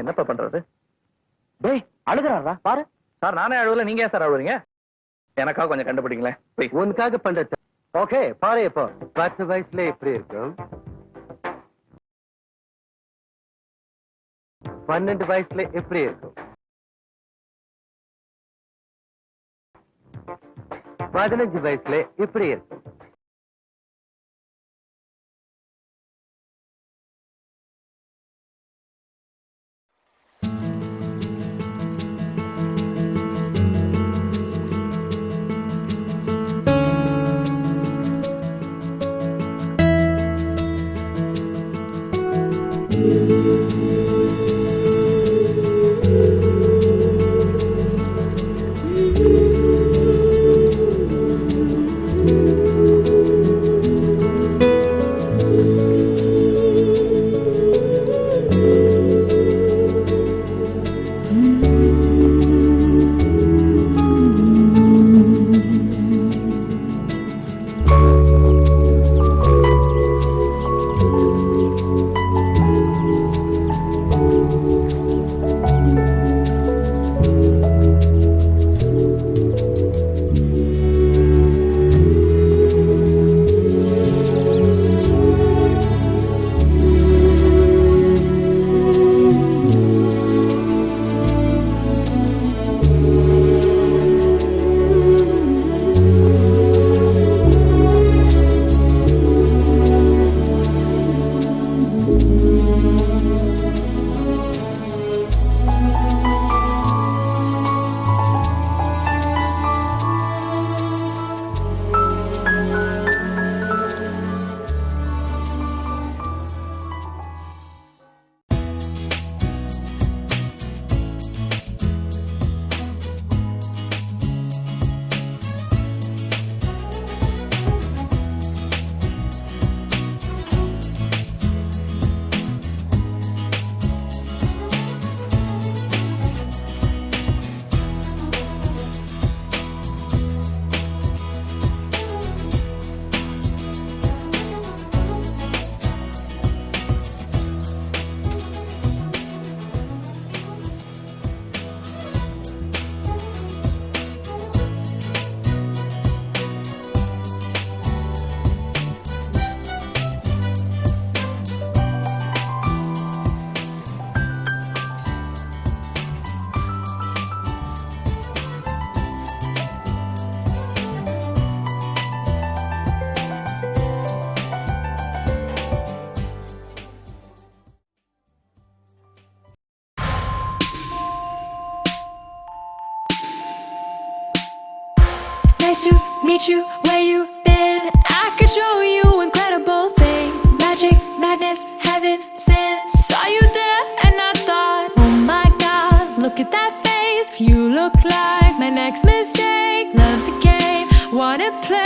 என்னப்பா பண்றது? டேய் அழுகுறாரா பாரு. சார் நானே அழுவல, நீங்க ஏன் சார் அழுவுறீங்க? எனக்காக கொஞ்சம் கண்டுபிடிங்களேன் ப்ளீஸ். உனக்காக பண்றது. ஓகே பாரு. இப்போ 10 வயசுல எப்படி இருக்கும், 12 வயசுல எப்படி இருக்கும், 15 வயசுல எப்படி இருக்கும்? Nice to meet you, where you been? I can show you incredible things. Magic, madness, heaven, sin. Saw you there and I thought, oh my God, look at that face. You look like my next mistake. Love's a game, wanna play.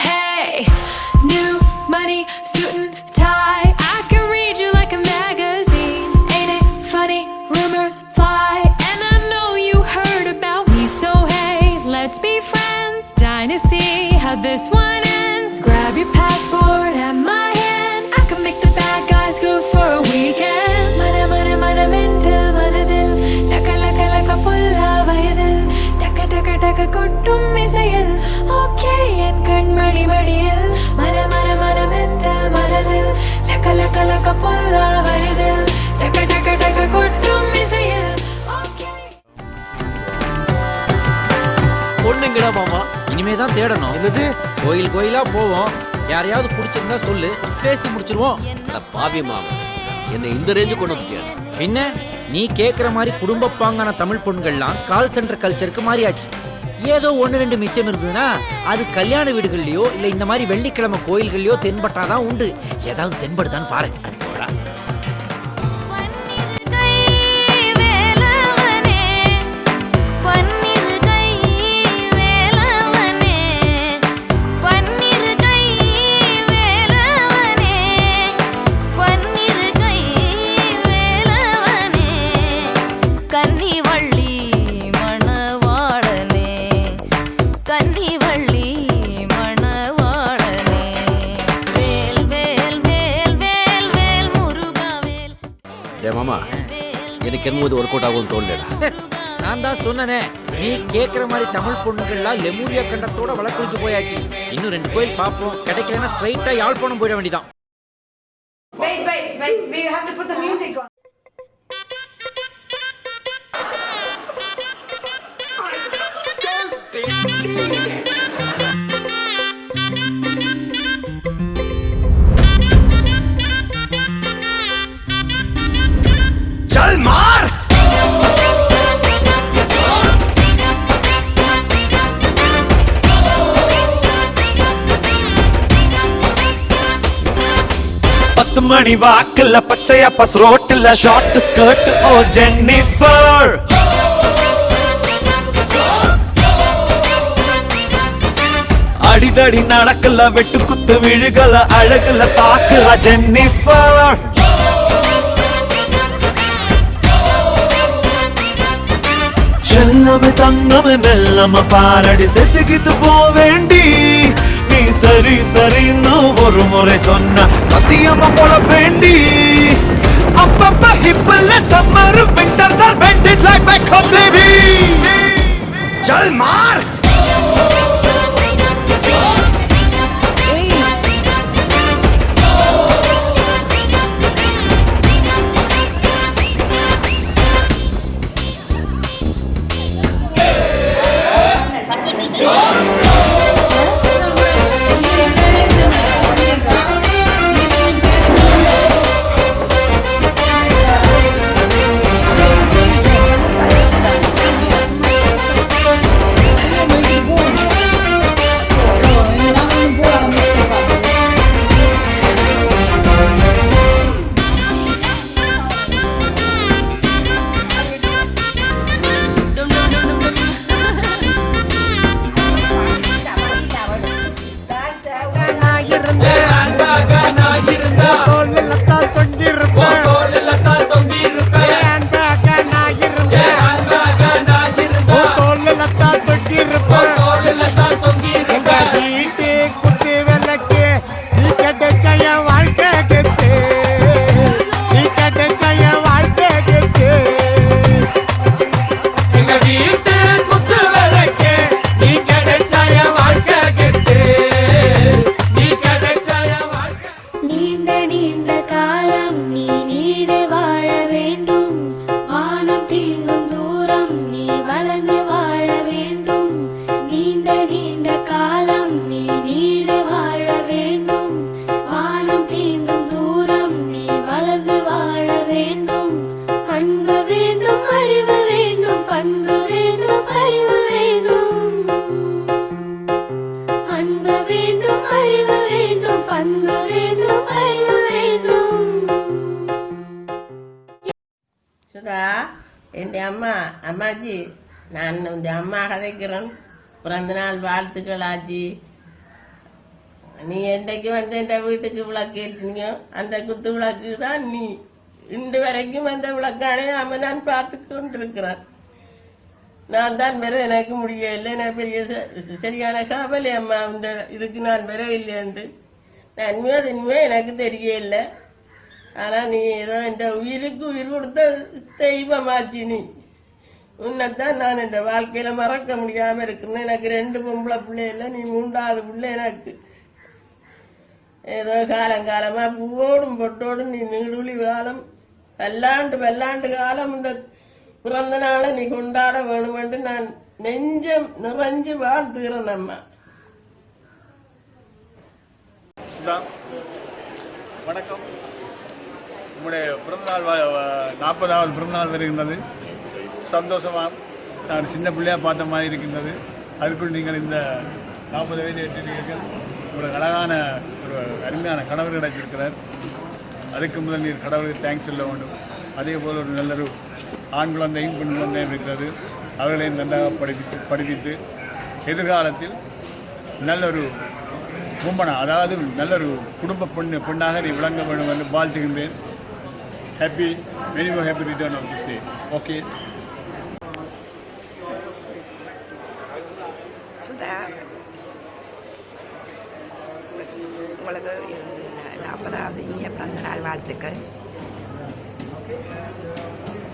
Hey, new money, suit and tie. I can read you like a magazine. Ain't it funny? Rumors fly, and I know you heard about me. So hey, let's be friends. Dying to see how this one ends. Grab your passport and my hand. I can make the bad guys good for a weekend. Mana mana mana mental manadil. Laka laka laka pulla vayadil. Taka taka taka kottum misayil. Okay en kanmani madiyil. Mana mana mana mental manadil. Laka laka laka pulla vayadil. Taka taka taka kottum misayil. பொண்ணுங்கடா மாமா. இனிமேதான் தேடணும். என்னது? கோயில் கோயிலா போவோம். யாரையாவது பிடிச்சிருந்தா சொல்லு, பேசி முடிச்சிருவோம். பாவி மாமா, என்ன இந்த ரேஞ்சு கொண்டு வந்துட்டியா? பின்ன நீ கேக்குற மாதிரி குடும்ப பாங்கான தமிழ் பொண்கள்லாம் கால் சென்டர் கல்ச்சருக்கு மாறியாச்சு. ஏதோ 1-2 மிச்சம் இருந்ததுன்னா அது கல்யாண வீடுகள்லயோ இல்ல இந்த மாதிரி வெள்ளிக்கிழமை கோயில்கள்லயோ தென்பட்டாதான் உண்டு. ஏதாவது தென்படுதான்னு பாருங்க. வேல் வேல் வேல் வேல் வேல் முரு எனக்கு என்னமோ இது ஒர்க் அவுட் ஆகும்னு தோணலடா. நான் தான் சொன்னனே, நீ கேக்குற மாதிரி தமிழ் பொண்ணுகள்லாம் லெமூரியா கண்டத்தோட வழக்குறிச்சு போயாச்சு. இன்னும் 2 கோயில் பார்ப்போம், கிடைக்கலன்னா ஸ்ட்ரைட்டா யாழ்ப்பாணம் போயிட வேண்டியதான். Wait, we have to put the music on. चल मार பத்து மணி வாக்குல பச்சையா பஸ் ரோட்டுல ஷார்ட் ஸ்கர்ட் ஓ ஜென்னிஃபர் அடிதடி நடக்கல வெட்டு குத்து விழுகல அழகுல பாக்குற ஜென்னிஃபர் செல்லமே தங்கமே மெல்லம பாரடி செத்துக்கிட்டு போவேண்டி நீ சரி சரின்னு ஒரு முறை சொன்ன சத்தியமா போல வேண்டி அப்பப்ப ஹிப்பல்ல சம்மர் விண்டர் தான் வெண்டட் லைக் பேக் ஹோம் பேபி चल मार சுதா, என் அம்மாஜி, நான் இந்த அம்மா கதைக்கிறேன். பிறந்த நாள் வாழ்த்துக்கள் ஆச்சி. நீ என்றைக்கு வந்து என் வீட்டுக்கு விளக்கு ஏற்றினீங்க, அந்த குத்து விளக்கு தான் நீ இன்று வரைக்கும் அந்த விளக்கானே அம்மா நான் பார்த்து கொண்டிருக்கிறேன். நான் தான் பெற எனக்கு முடியவில்லை. எனக்கு பெரிய சரியான கவலை அம்மா, இந்த இதுக்கு நான் பெற இல்லையென்று. நன்மையோ தன்மையோ எனக்கு தெரியல. ஆனா நீ ஏதோ இந்த உயிருக்கு உயிர் கொடுத்த தெய்வமாச்சு. நீ உன்னைத்தான் நான் இந்த வாழ்க்கையில மறக்க முடியாம இருக்கிறேன். எனக்கு 2 பொம்பளை பிள்ளைல, நீ 3வது பிள்ளை எனக்கு. ஏதோ காலங்காலமா பூவோடும் பொட்டோடும் நீ நீடுழி காலம் பல்லாண்டு காலம் இந்த பிறந்த நாளை நீ கொண்டாட வேணும் என்று நான் நெஞ்சம் நிறைஞ்சு வாழ்த்துகிறேன் அம்மா. வணக்கம். உங்களுடைய பிறந்தநாள் 40வது பிறந்தநாள் வருகின்றது. சந்தோஷமாக நான் சின்ன பிள்ளையாக பார்த்த மாதிரி இருக்கின்றது. அதுக்குள் நீங்கள் இந்த 40 வயது எட்டினீர்கள். ஒரு அழகான ஒரு அருமையான கணவர் கிடைச்சிருக்கிறார். அதுக்கு முதல் நீர் கடவுளுக்கு தேங்க்ஸ் சொல்ல வேண்டும். அதே போல் ஒரு நல்லொரு ஆண் குழந்தையும் பெண் குழந்தையும் இருக்கிறது. அவர்களையும் நன்றாக படிப்பித்து எதிர்காலத்தில் நல்லொரு கும்பனா, அதாவது நல்லொரு குடும்ப பெண்ணாக நீ விளங்க வேண்டும் என்று வாழ்த்துகின்றேன். Happy very more happy return of this day. Okay. Sudha, உங்களுக்கு 40வது இனிய பிறந்த நாள் வாழ்த்துக்கள்.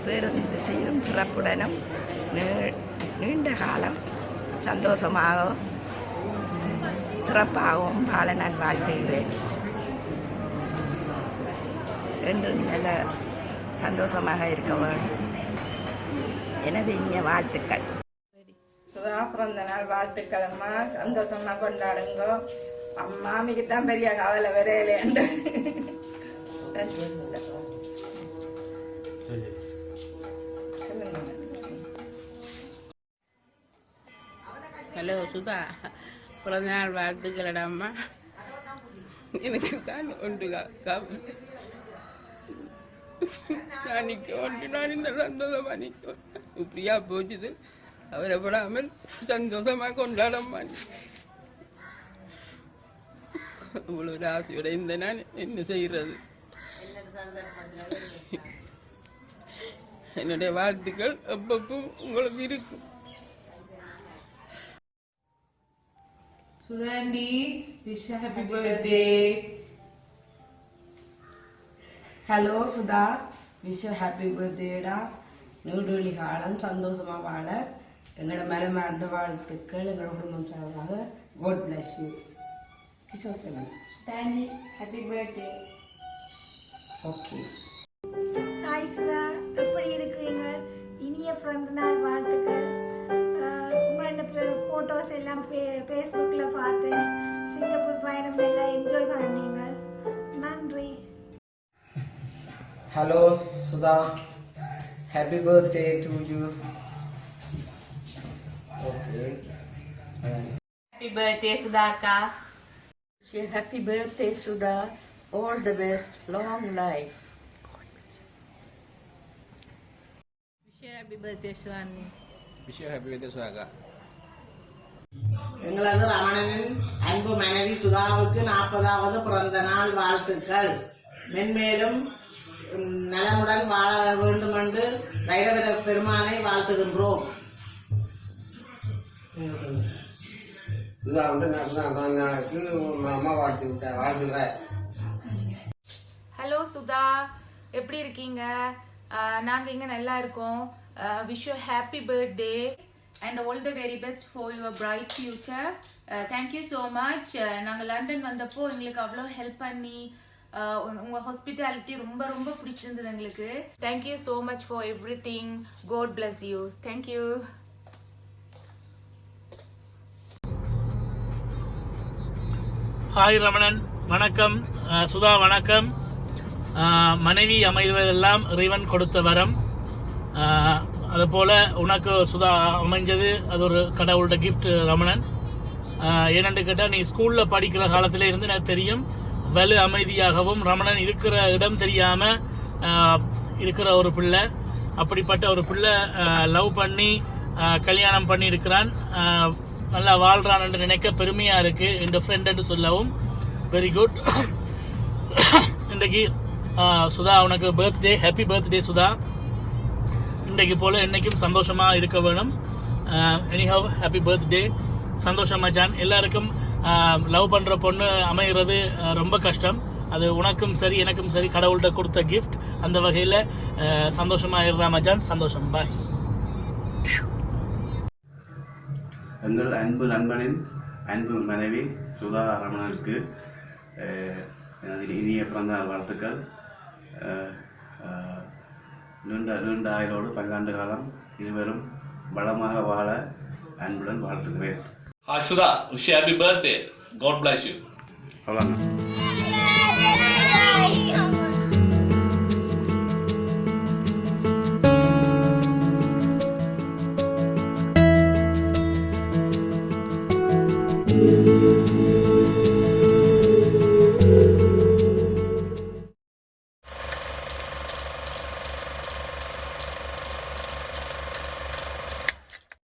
சேர்ந்து செய்யும் சிறப்புடனும் நீண்ட காலம் சந்தோஷமாகவும் சிறப்பாகவும் வாழ நான் வாழ்த்துகிறேன். என்று நல்ல சந்தோஷமாக இருக்க வேண்டும். எனது இனிய வாழ்த்துக்கள். சுதா பிறந்த நாள் வாழ்த்துக்கள் அம்மா. சந்தோஷமா கொண்டாடுங்க. மாமிக்கு தான் பெரிய கவலை வரையிலேண்டு. ஹலோ சுதா, பிறந்த நாள் வாழ்த்துக்களடா அம்மா. எனக்கு தான் ஒன்று நான் நிற்க ஒன்று நான் இந்த சந்தோஷமா நிற்க இப்படியா போச்சுது. அவரை விடாமல் சந்தோஷமா கொண்டாடம்மா. இவ்வளவு ஆசையோட இந்த நான் என்ன செய்யறது? என்னுடைய வாழ்த்துக்கள் எப்பப்பும் உங்களுக்கு இருக்கும். சுதாண்டி, wish happy birthday. Hello Sudha, wish happy பர்த்டேடா. நீடுவழி காலம் சந்தோஷமா வாழ எங்களோட மனமார்ந்த வாழ்த்துக்கள் எங்களோட குடும்பம் சார்பாக. God bless you. Danny, happy birthday. Okay. Hi Sudha, எப்படி இருக்கிறீங்க? இனிய பிறந்த நாள் வாழ்த்துக்கள். உங்களோட ஃபோட்டோஸ் எல்லாம் ஃபேஸ்புக்கில் பார்த்தேன். சிங்கப்பூர் பயணம் எல்லாம் என்ஜாய் பண்ணீங்க. நன்றி. Hello, Sudha. Happy birthday to you. Okay. Happy birthday Sudhaka. Happy birthday, Sudha. All the best. Long life. Happy birthday Swami. Wish happy birthday சுதாகா. எங்களது ரமணனின் அன்பு மனைவி சுதாவுக்கு 40வது பிறந்த நாள் வாழ்த்துக்கள். மென்மேலும் நலமுடன் வாழ வேண்டும் என்று வைரவர பெருமானை வாழ்த்துகின்றோம். ஹலோ சுதா, எப்படி இருக்கீங்க? நாங்கள் இங்கே நல்லா இருக்கோம். Wish you happy birthday and all the very best for your bright future. Thank you so much. நாங்கள் லண்டன் வந்தப்போ எங்களுக்கு அவ்வளோ ஹெல்ப் பண்ணி உங்கள் ஹாஸ்பிட்டாலிட்டி ரொம்ப ரொம்ப பிடிச்சிருந்தது எங்களுக்கு. Thank you so much for everything. God bless you. Thank you. Hi Ramanan, வணக்கம். சுதா வணக்கம். மனைவி அமைவதெல்லாம் இறைவன் கொடுத்த வரம். அதுபோல உனக்கு சுதா அமைஞ்சது அது ஒரு கடவுளோட கிஃப்ட் ரமணன். ஏனென்று கேட்டால் நீ ஸ்கூல்ல படிக்கிற காலத்தில இருந்து எனக்கு தெரியும் வலு அமைதியாகவும் ரமணன் இருக்கிற இடம் தெரியாம இருக்கிற ஒரு பிள்ளை. அப்படிப்பட்ட ஒரு பிள்ளை லவ் பண்ணி கல்யாணம் பண்ணி இருக்கிறான். நல்லா வாழ்றான் என்று நினைக்க பெருமையா இருக்கு. என் ஃப்ரெண்ட் என்று சொல்லவும் வெரி குட். இன்றைக்கு சுதா உனக்கு பர்த்டே. Happy birthday Sudha. இன்றைக்கு போல என்னைக்கும் சந்தோஷமா இருக்க வேணும். Anyhow happy birthday. சந்தோஷம் மச்சான். எல்லாருக்கும் லவ் பண்ற பொண்ணு அமைகிறது ரொம்ப கஷ்டம். அது உனக்கும் சரி எனக்கும் சரி கடவுள்கிட்ட கொடுத்த கிஃப்ட். அந்த வகையில சந்தோஷமா இருறா மச்சான். சந்தோஷம். பாய். எங்கள் அன்பு நண்பனின் அன்பு மனைவி சுதா ரமணனுக்கு இனிய பிறந்தநாள் வாழ்த்துக்கள். நீண்ட ஆயுளோடு 10 காலம் இருவரும் வளமாக வாழ அன்புடன் வாழ்த்துக்கிறேன். Sudha, wish happy birthday. God bless you. அவ்வளோதான். you.